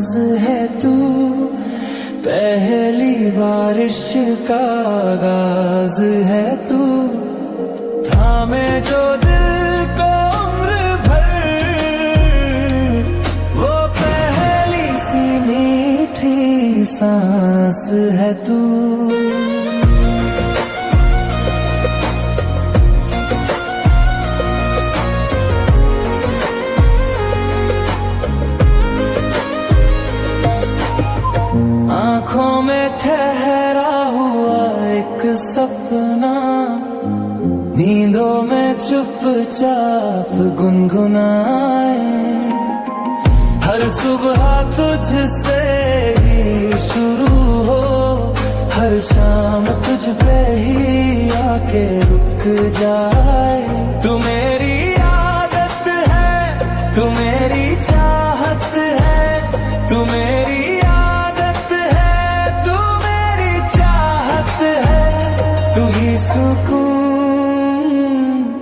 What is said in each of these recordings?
आगाज है तू, पहली बारिश का आगाज है तू। थामे जो दिल को उम्र भर, वो पहली सी मीठी सांस है तू। आँखों में ठहरा हुआ एक सपना, नींदों में चुपचाप गुनगुनाए। हर सुबह तुझसे ही शुरू हो, हर शाम तुझ पे ही आके रुक जाए। तू मेरी आदत है, तू मेरी चाहत है, तू मेरी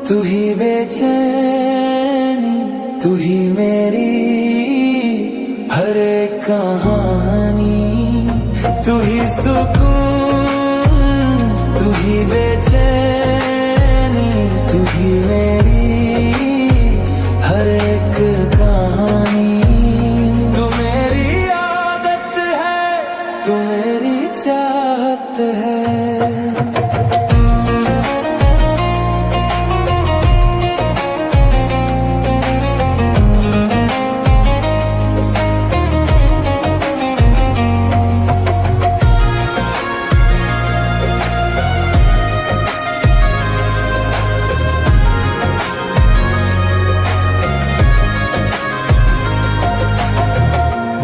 तू ही बेचैनी, तू ही मेरी हर एक कहानी। तू ही सुकून, तू ही बेचैनी, तू ही मेरी हर एक कहानी। तू मेरी आदत है, तू मेरी चाहत है।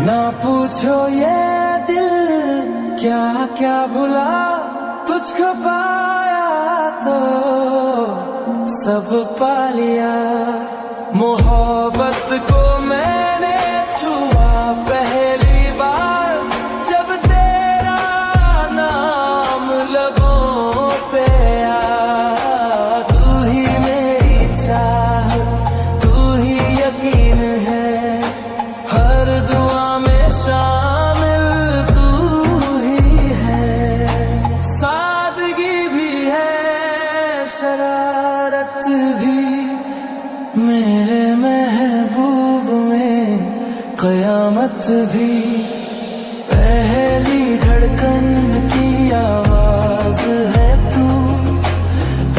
ना पूछो ये दिल क्या क्या भुला, तुझको पाया तो सब पा लिया। मोहब्बत को मैंने छुआ पहली बार, जब तेरा नाम लबों पे आया। तू ही मेरी चाह, तू ही यकीन है, हर दुआ में शामिल तू ही है। सादगी भी है, शरारत भी, मेरे महबूब में कयामत भी। पहली धड़कन की आवाज है तू,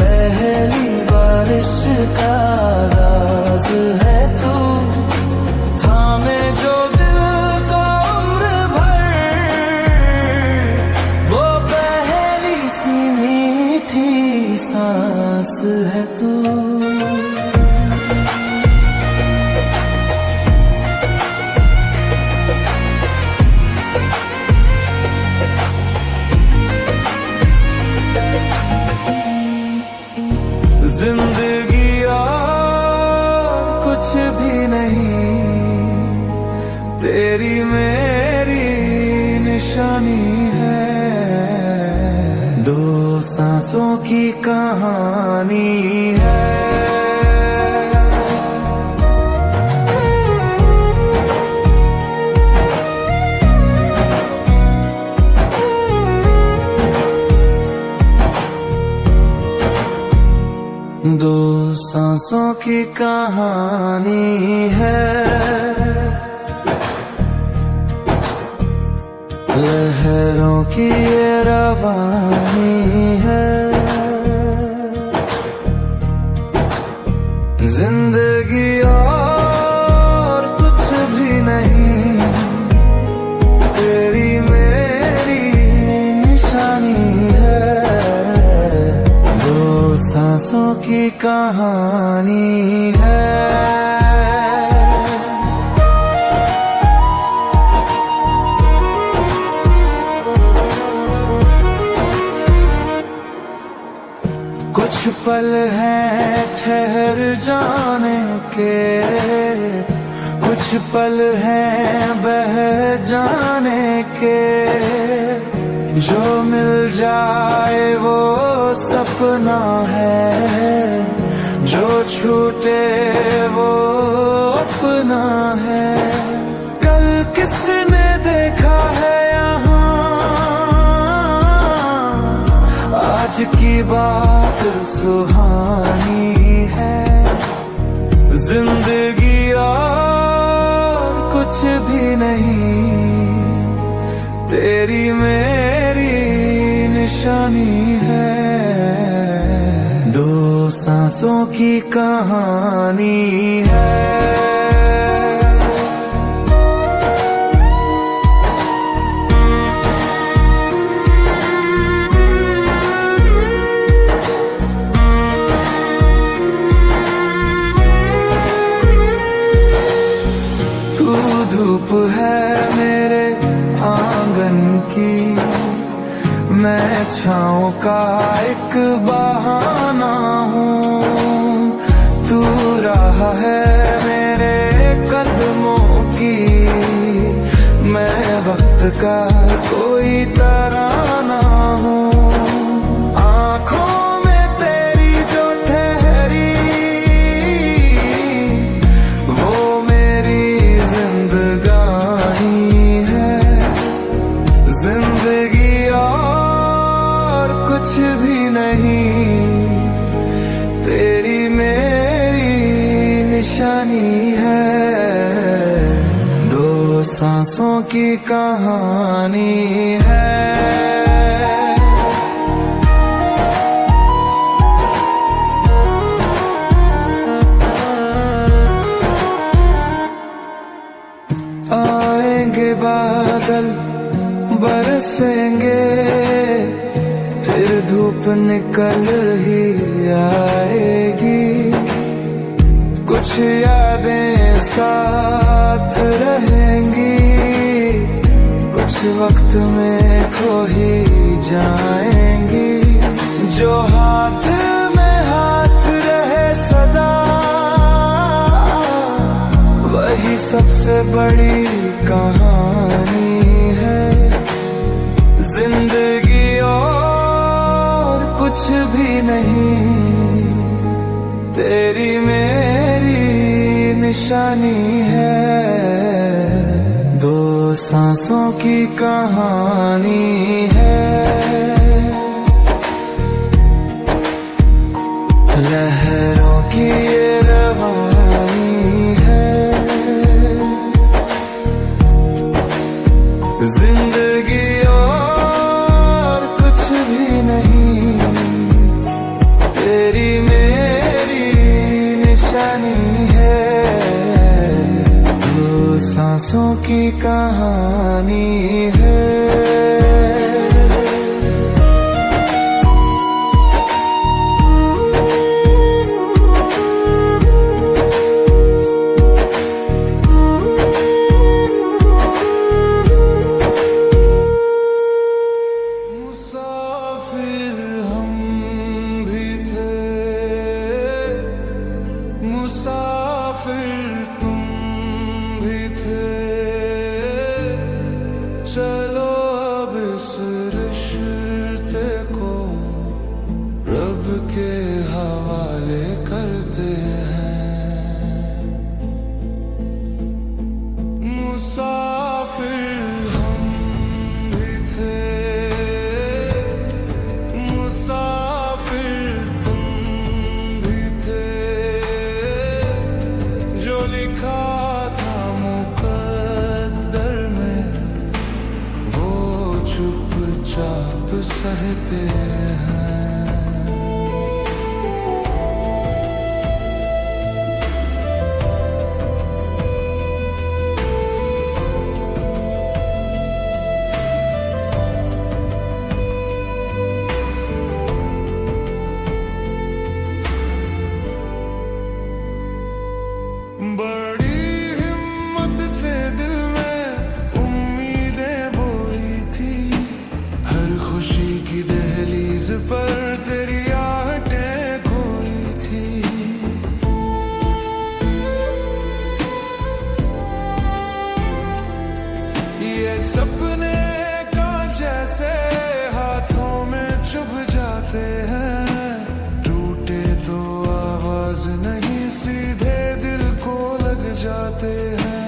पहली बारिश का आगाज है तू। थामे जो सांस है तू। जिंदगी और कुछ भी नहीं, तेरी मेरी निशानी है। दो सांसों की कहानी है। दो सांसों की कहानी है। लहरों की ये रवानी है। जिंदगी और कुछ भी नहीं, तेरी मेरी निशानी है। दो सांसों की कहानी है। कुछ पल हैं ठहर जाने के, कुछ पल हैं बह जाने के। जो मिल जाए वो सपना है, जो छूटे वो अपना है। कल किसने देखा है यहाँ, आज की बात सुहानी है। जिंदगी और कुछ भी नहीं, तेरी मेरी निशानी है। दो सांसों की कहानी है। धूप है मेरे आंगन की, मैं छाँव का एक बहाना हूँ। तू राह है मेरे कदमों की, मैं वक्त का कोई तराना हूँ। आँखों में तेरी जो ठहरी, वो मेरी जिंदगानी है। जिंदगी और कुछ भी नहीं, तेरी मेरी निशानी है। दो सांसों की कहानी है। आएंगे बादल बरसेंगे, फिर धूप निकल ही आएगी। कुछ यादें साथ रहेंगी, कुछ वक्त में खो ही जाएंगी। जो हाथ में हाथ रहे सदा, वही सबसे बड़ी कहानी है। जिंदगी और कुछ भी नहीं, तेरी मेरी निशानी है। दो सांसों की कहानी है। लहरों की ये रवानी है। जिंदगी और कुछ भी नहीं, तेरी मेरी निशानी है। दो सांसों की कहानी है। मुसाफिर तुम भी थे, चलो अब इस रिश्ते को रब के हवाले करते हैं। मुसाफिर हम भी थे, मुसाफिर तुम भी थे। जो लिखा था मुकद्दर में, वो चुपचाप सहते हैं। बड़ी हिम्मत से दिल में उम्मीदें बोई थी, हर खुशी की दहलीज पर तेरी आहटें खोई थी। ये सपने कांच जैसे हाथों में चुभ जाते हैं, टूटे तो आवाज नहीं सीधे दिल को लग जाते हैं।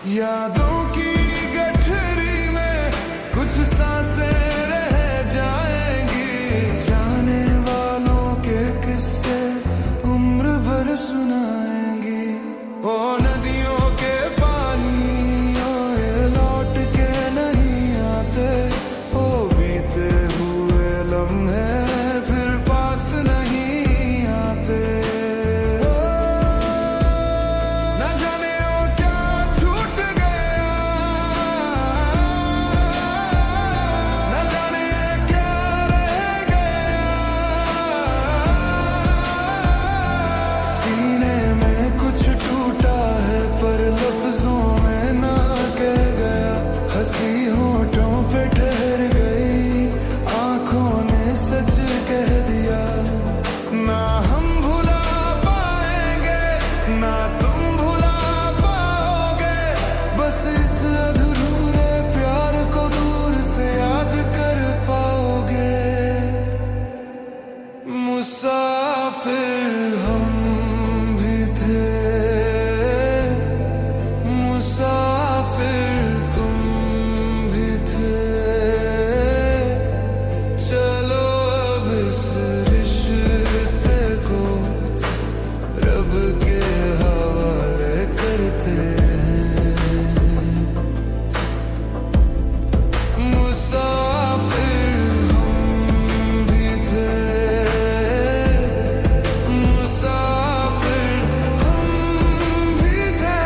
यादों की गठरी में कुछ सांसें रह जाएंगी, जाने वालों के किस्से उम्र भर सुनाएंगी। ओ नदियों के पानी ओ ये लौट के नहीं आते, ओ बीते हुए लम्हे फिर पास नहीं आते। न जाने वो क्या छूट गया, न जाने क्या रह गया। सीने में कुछ टूटा है पर लफ्जों में ना कह गया, हंसी होठों पे ठहर गई, आंखों ने सच कह दिया। ना हम भुला पाएंगे ना तुम भुला पाओगे, बस इस अधूरे प्यार को दूर से याद कर पाओगे। मुसाफिर हम भी थे, मुसाफिर तुम भी थे, चलो अब इस रिश्ते को रब के हवाले करते हैं। मुसाफिर हम भी थे, मुसाफिर हम भी थे,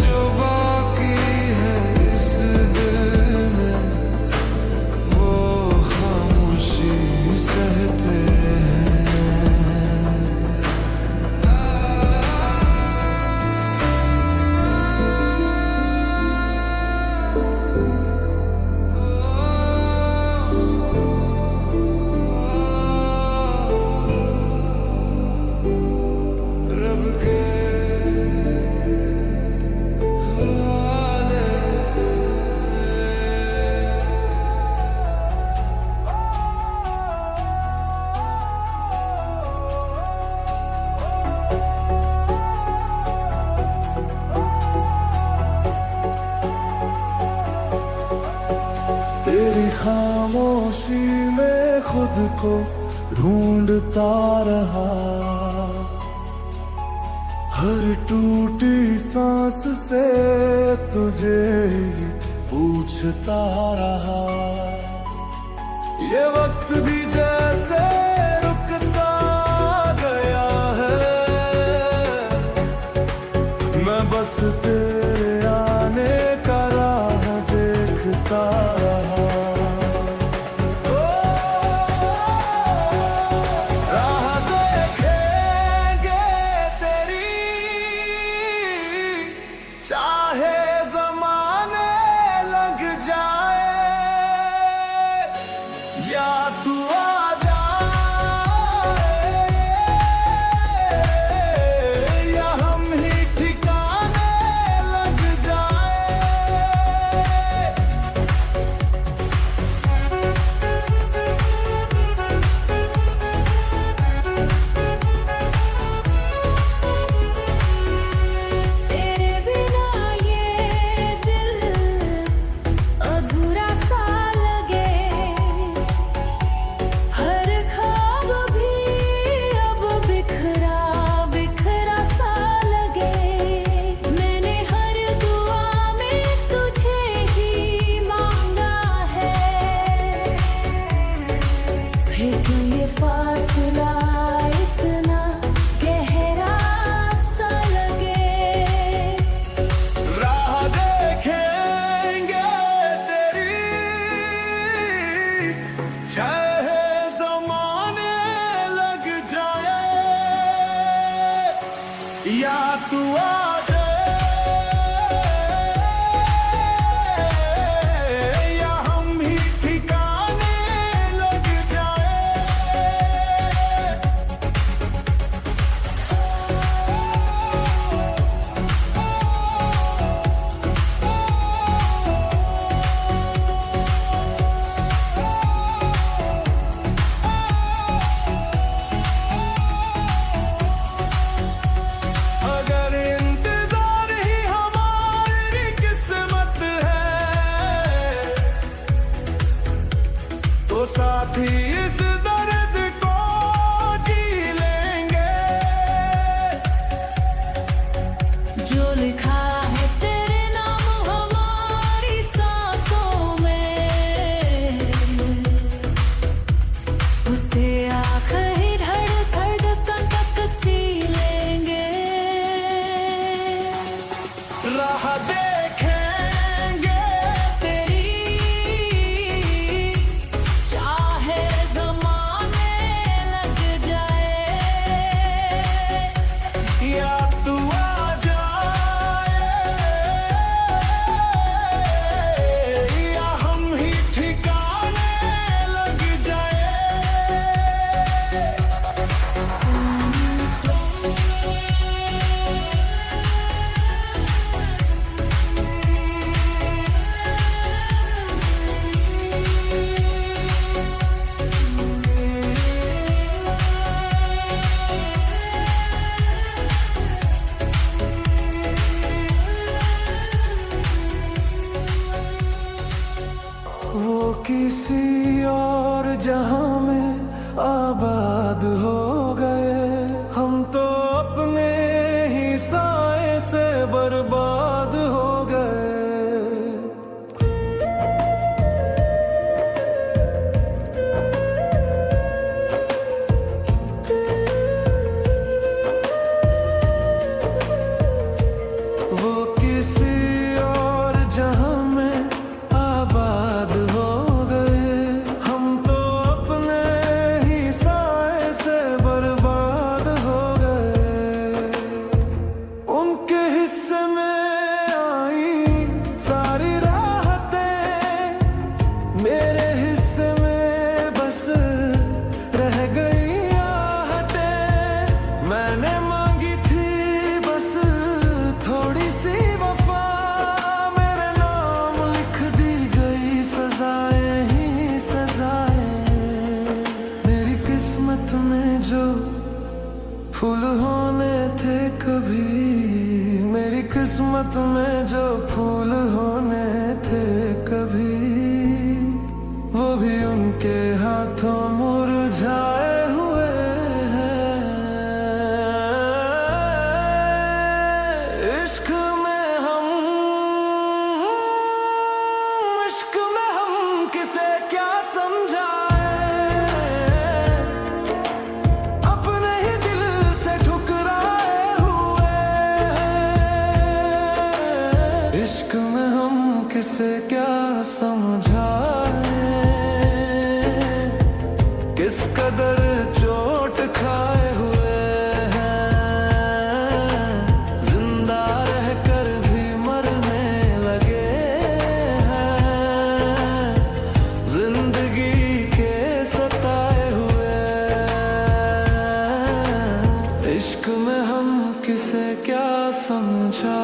जो बाकी है इस दिल में वो खामोशी सहते हैं। रब के हवाले। तेरी खामोशी में खुद को ढूंढता रहा, हर टूटी सांस से तुझे ही पूछता रहा। ये वक्त भी जैसे रुक सा गया है, मैं बस तेरे आने का राह देखता रहा। राह देखेंगे तेरी, चाहे ज़माने लग जाए, या तू आ जाए, या हम ही ठिकाने जो लिखा है तेरे नाम हमारी सांसों में, उसे आखिरी धड़कन तक सी लेंगे। राह देखेंगे तेरी चाहे ज़माने लग जाए, या तू आ जाए, या हम ही ठिकाने लग जाए। वो किसी और जहां में आबाद हो गए, हम तो अपने ही साए से बर्बाद हो गए। वो किसी और जहां में आबाद हो गए, हम तो अपने ही साए से बर्बाद हो गए। उनके हिस्से में आई सारी राहतें, मेरे हिस्से में बस रह गई आहटें। मैंने मांगी थी बस थोड़ी सी वफा, मेरे नाम लिख दी गई सजाएं ही सजाएं। मेरी किस्मत में जो फूल होने थे कभी, मेरी किस्मत में जो फूल होने थे कभी, वो भी उनके हाथों मुरझाए हुए हैं। इश्क में हम किसे क्या समझाए, अपने ही दिल से ठुकराए हुए हैं। इश्क में हम किसे क्या समझाए, किस कदर चोट खाए हुए हैं। जिंदा रहकर भी मरने लगे हैं, जिंदगी के सताए हुए हैं। इश्क में हम किसे क्या समझा